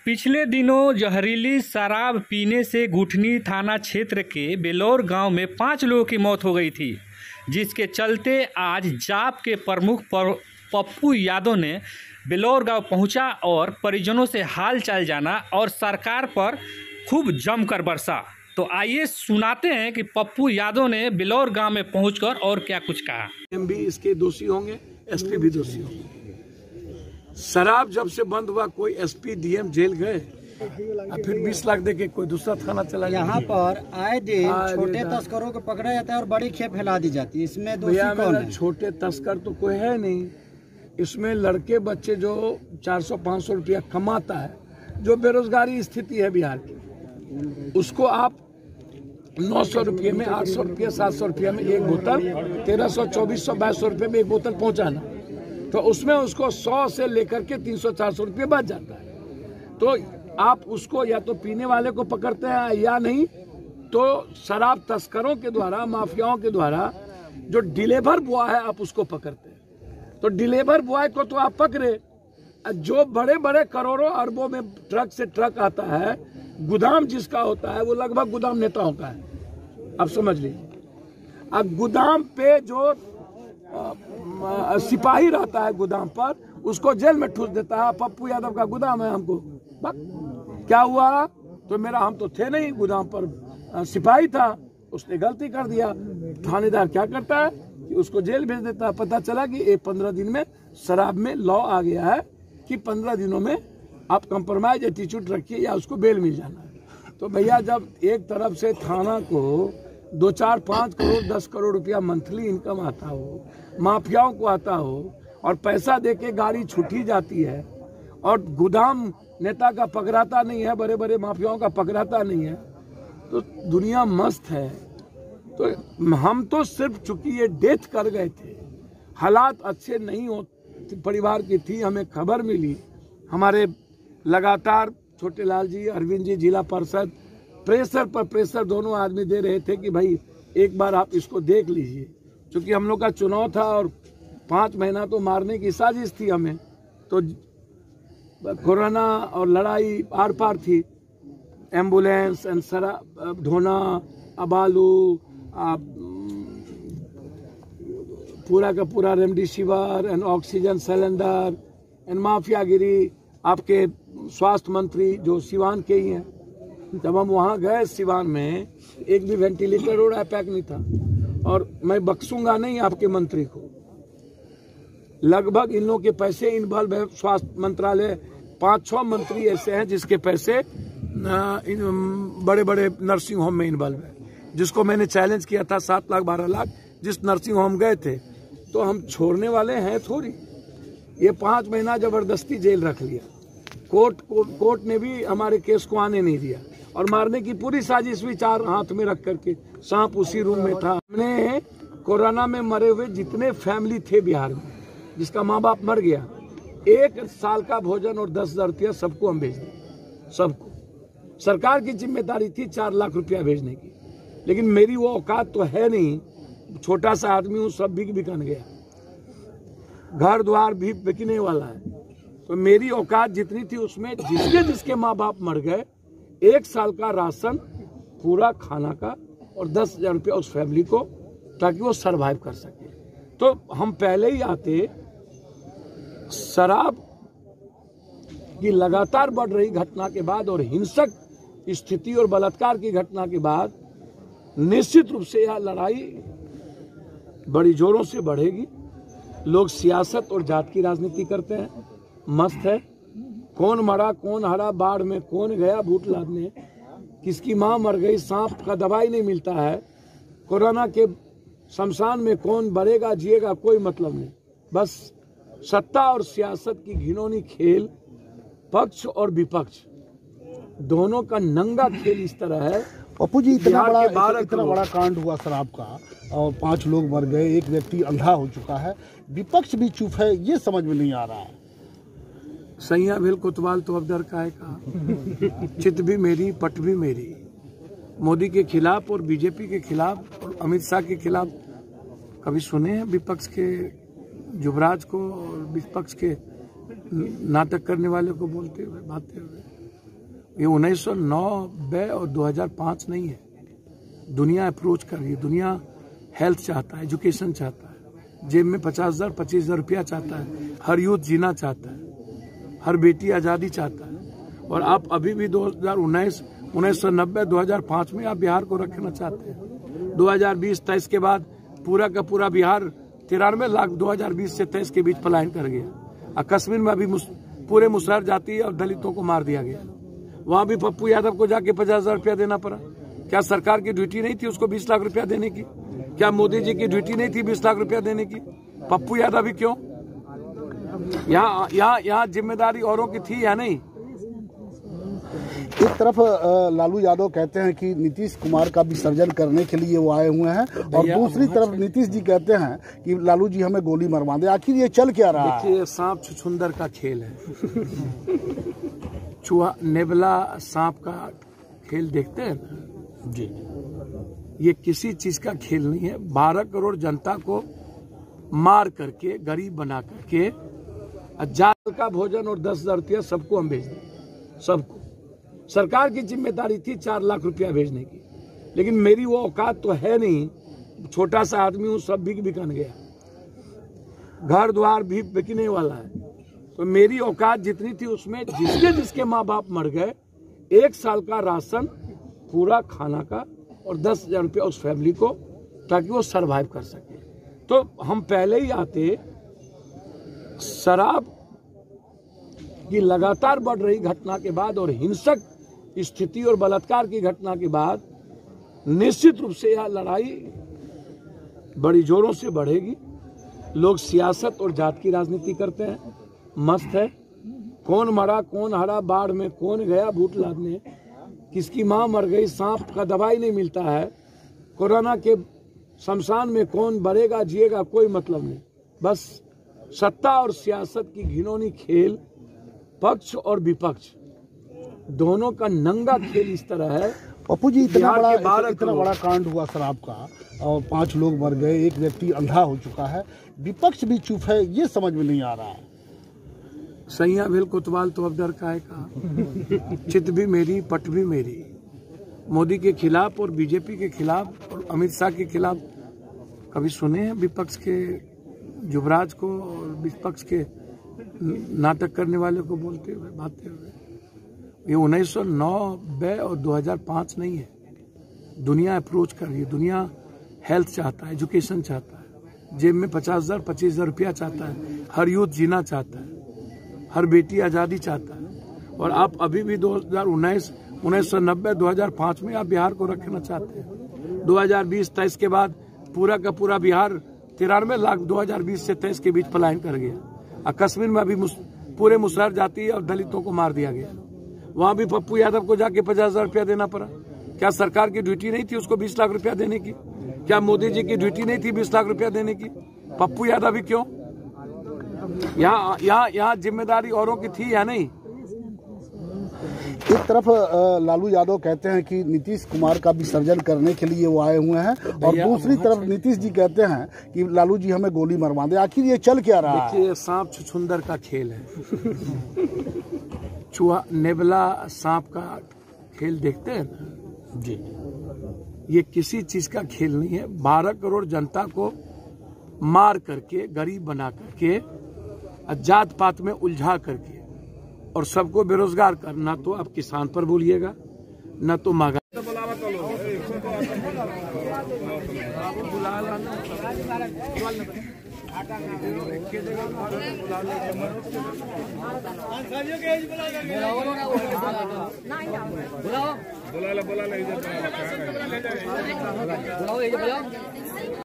पिछले दिनों जहरीली शराब पीने से गुठनी थाना क्षेत्र के बेलौर गांव में 5 लोगों की मौत हो गई थी, जिसके चलते आज जाप के प्रमुख पप्पू यादव ने बेलौर गांव पहुंचा और परिजनों से हाल चाल जाना और सरकार पर खूब जमकर बरसा। तो आइए सुनाते हैं कि पप्पू यादव ने बेलौर गांव में पहुंचकर और क्या कुछ कहा। हम भी इसके दोषी होंगे, एसपी भी दोषी होंगे। शराब जब से बंद हुआ कोई एसपी डीएम जेल गए, फिर 20 लाख देके कोई दूसरा थाना चला गया। यहाँ पर आए दिन छोटे तस्करों को पकड़ा जाता है और बड़ी खेप फैला दी जाती है। इसमें दोषी कौन है? छोटे तस्कर तो कोई है नहीं। इसमें लड़के बच्चे जो 400-500 रुपया कमाता है, जो बेरोजगारी स्थिति है बिहार की, उसको आप 900 रुपये में, 800 रुपये, 700 रुपये में एक बोतल, 1300, 2400, 2200 रुपये में एक बोतल पहुंचाना, तो उसमें उसको 100 से लेकर के 300-400 रुपये बच जाता है। तो आप उसको या तो पीने वाले को पकड़ते हैं या नहीं तो शराब तस्करों के द्वारा, माफियाओं के द्वारा जो डिलीवर बॉय है आप उसको पकड़ते हैं। तो डिलीवर बॉय को तो आप पकड़े, जो बड़े बड़े करोड़ों अरबों में ट्रक से ट्रक आता है, गोदाम जिसका होता है वो लगभग गोदाम नेताओं का है। आप समझ लीजिए, अब गोदाम पे जो सिपाही रहता है गोदाम पर, उसको जेल में ठूस देता है। पप्पू यादव का गोदाम है, हमको क्या हुआ तो मेरा, हम तो थे नहीं, गोदाम पर सिपाही था, उसने गलती कर दिया। थानेदार क्या करता है कि उसको जेल भेज देता है। पता चला कि 15 दिन में शराब में लॉ आ गया है कि 15 दिनों में आप कंप्रोमाइज एटीट्यूड रखिए या उसको बेल मिल जाना है। तो भैया जब एक तरफ से थाना को 2, 4, 5 करोड़ 10 करोड़ रुपया मंथली इनकम आता हो, माफियाओं को आता हो, और पैसा देके गाड़ी छुट्टी जाती है, और गोदाम नेता का पकड़ाता नहीं है, बड़े बड़े माफियाओं का पकड़ाता नहीं है, तो दुनिया मस्त है। तो हम तो सिर्फ चूंकि ये डेथ कर गए थे, हालात अच्छे नहीं हो परिवार की थी, हमें खबर मिली, हमारे लगातार छोटे लाल जी, अरविंद जी, जिला पार्षद प्रेशर पर प्रेशर दोनों आदमी दे रहे थे कि भाई एक बार आप इसको देख लीजिए, क्योंकि हम लोग का चुनाव था और 5 महीना तो मारने की साजिश थी हमें, तो कोरोना और लड़ाई आर पार थी। एम्बुलेंस एंड ढोना, अबालू, पूरा का पूरा remdesivir and oxygen cylinder and माफियागिरी। आपके स्वास्थ्य मंत्री जो सिवान के ही हैं, जब हम वहाँ गए सिवान में, एक भी वेंटिलेटर रोड पैक नहीं था। और मैं बख्शूंगा नहीं आपके मंत्री को, लगभग इन लोगों के पैसे इन्वॉल्व है। स्वास्थ्य मंत्रालय 5-6 मंत्री ऐसे हैं जिसके पैसे बड़े बड़े नर्सिंग होम में इन्वॉल्व है, जिसको मैंने चैलेंज किया था 7 लाख 12 लाख जिस नर्सिंग होम गए थे। तो हम छोड़ने वाले हैं थोड़ी। ये 5 महीना जबरदस्ती जेल रख लिया, कोर्ट ने भी हमारे केस को आने नहीं दिया, और मारने की पूरी साजिश भी 4 हाथ में रख करके, सांप उसी रूम में था। हमने कोरोना में मरे हुए जितने फैमिली थे बिहार में, जिसका माँ बाप मर गया, 1 साल का भोजन और 10,000 रुपया सबको हम भेज दें। सबको सरकार की जिम्मेदारी थी 4 लाख रुपया भेजने की, लेकिन मेरी वो औकात तो है नहीं, छोटा सा आदमी हूँ, सब बिकन गया, घर द्वार भी बिकने वाला है। तो मेरी औकात जितनी थी उसमें जिसके माँ बाप मर गए, 1 साल का राशन पूरा खाना का और 10,000 रुपया उस फैमिली को, ताकि वो सरवाइव कर सके। तो हम पहले ही आते, शराब की लगातार बढ़ रही घटना के बाद और हिंसक स्थिति और बलात्कार की घटना के बाद निश्चित रूप से यह लड़ाई बड़ी जोरों से बढ़ेगी। लोग सियासत और जात की राजनीति करते हैं, मस्त है। कौन मरा कौन हरा, बाढ़ में कौन गया बूट लादने, किसकी माँ मर गई, सांप का दवाई नहीं मिलता है, कोरोना के शमशान में कौन बढ़ेगा जिएगा, कोई मतलब नहीं। बस सत्ता और सियासत की घिनौनी खेल, पक्ष और विपक्ष दोनों का नंगा खेल इस तरह है। पप्पू जी, इतना बड़ा कांड हुआ शराब का और 5 लोग मर गए, एक व्यक्ति अंधा हो चुका है, विपक्ष भी चुप है, ये समझ में नहीं आ रहा है। सैया भेल कोतवाल तो अब डर का है कहा। चित भी मेरी, पट भी मेरी। मोदी के खिलाफ और बीजेपी के खिलाफ और अमित शाह के खिलाफ कभी सुने हैं विपक्ष के युवराज को और विपक्ष के नाटक करने वाले को बोलते हुए, बातें हुए? ये 1990 और 2005 नहीं है। दुनिया अप्रोच कर रही है। दुनिया हेल्थ चाहता है, एजुकेशन चाहता है, जेब में 50,000 25,000 रुपया चाहता है, हर यूथ जीना चाहता है, हर बेटी आज़ादी चाहता है। और आप अभी भी 1990 2005 में आप बिहार को रखना चाहते हैं। 2020-23 के बाद पूरा का पूरा बिहार 93 लाख 2020 से 23 के बीच पलायन कर गया। और कश्मीर में अभी पूरे मुसहर जाति और दलितों को मार दिया गया। वहां भी पप्पू यादव को जाके 50,000 रुपया देना पड़ा। क्या सरकार की ड्यूटी नहीं थी उसको 20 लाख रुपया देने की? क्या मोदी जी की ड्यूटी नहीं थी 20 लाख रुपया देने की? पप्पू यादव भी क्यों? यहाँ जिम्मेदारी औरों की थी या नहीं? एक तरफ लालू यादव कहते हैं कि नीतीश कुमार का विसर्जन करने के लिए वो आए हुए हैं, और दूसरी तरफ नीतीश जी कहते हैं कि लालू जी हमें गोली मरवा दे। आखिर ये चल क्या रहा है? देखिए, सांप छुछुंदर का खेल है। चूहा नेबला सांप का खेल देखते हैं ना जी। ये किसी चीज का खेल नहीं है। 12 करोड़ जनता को मार करके, गरीब बना करके, जाल का भोजन और 10,000 रुपया सबको हम भेज दें। सबको सरकार की जिम्मेदारी थी 4 लाख रुपया भेजने की, लेकिन मेरी वो औकात तो है नहीं। छोटा सा आदमी हूँ, सब बिकन गया, घर द्वार भी बिकने वाला है। तो मेरी औकात जितनी थी उसमें जिसके माँ बाप मर गए, 1 साल का राशन पूरा खाना का और 10,000 रुपया उस फैमिली को, ताकि वो सरवाइव कर सके। तो हम पहले ही आते। शराब की लगातार बढ़ रही घटना के बाद और हिंसक स्थिति और बलात्कार की घटना के बाद निश्चित रूप से यह लड़ाई बड़ी जोरों से बढ़ेगी। लोग सियासत और जात की राजनीति करते हैं, मस्त है। कौन मरा कौन हरा, बाढ़ में कौन गया बूट लादने, किसकी माँ मर गई, सांप का दवाई नहीं मिलता है, कोरोना के शमशान में कौन बढ़ेगा जिएगा, कोई मतलब नहीं। बस सत्ता और सियासत की घिनौनी खेल, पक्ष और विपक्ष दोनों का नंगा खेल इस तरह है। पप्पू जी, इतना बड़ा कांड हुआ शराब का, और 5 लोग मर गए, एक व्यक्ति अंधा हो चुका है, विपक्ष भी चुप है, ये समझ में नहीं आ रहा है। सैया भेल कोतवाल तो अब डर का है कहा। चित भी मेरी, पट भी मेरी। मोदी के खिलाफ और बीजेपी के खिलाफ और अमित शाह के खिलाफ कभी सुने हैं विपक्ष के युवराज को और विपक्ष के नाटक करने वाले को बोलते हुए, बातें हुए? ये 1990 और 2005 नहीं है। दुनिया अप्रोच कर रही है। दुनिया हेल्थ चाहता है, एजुकेशन चाहता है, जेब में 50,000 25,000 रुपया चाहता है, हर यूथ जीना चाहता है, हर बेटी आज़ादी चाहता है। और आप अभी भी 1990 2005 में आप बिहार को रखना चाहते हैं। 2020-23 के बाद पूरा का पूरा बिहार 93 लाख 2020 से 23 के बीच पलायन कर गया। और कश्मीर में अभी पूरे मुसहर जाति और दलितों को मार दिया गया। वहां भी पप्पू यादव को जाके 50,000 रुपया देना पड़ा। क्या सरकार की ड्यूटी नहीं थी उसको 20 लाख रुपया देने की? क्या मोदी जी की ड्यूटी नहीं थी 20 लाख रुपया देने की? पप्पू यादव भी क्यों? यहाँ जिम्मेदारी औरों की थी या नहीं? एक तरफ लालू यादव कहते हैं कि नीतीश कुमार का विसर्जन करने के लिए वो आए हुए हैं, और दूसरी तरफ नीतीश जी कहते हैं कि लालू जी हमें गोली मरवा दे। आखिर ये चल क्या रहा है? देखिए, सांप छुछुंदर का खेल है। चूहा नेबला सांप का खेल देखते हैं ना जी। ये किसी चीज का खेल नहीं है। 12 करोड़ जनता को मार करके, गरीब बना करके, जात पात में उलझा करके और सबको बेरोजगार करना, तो आप किसान पर बोलिएगा, न तो महंगाई। बुला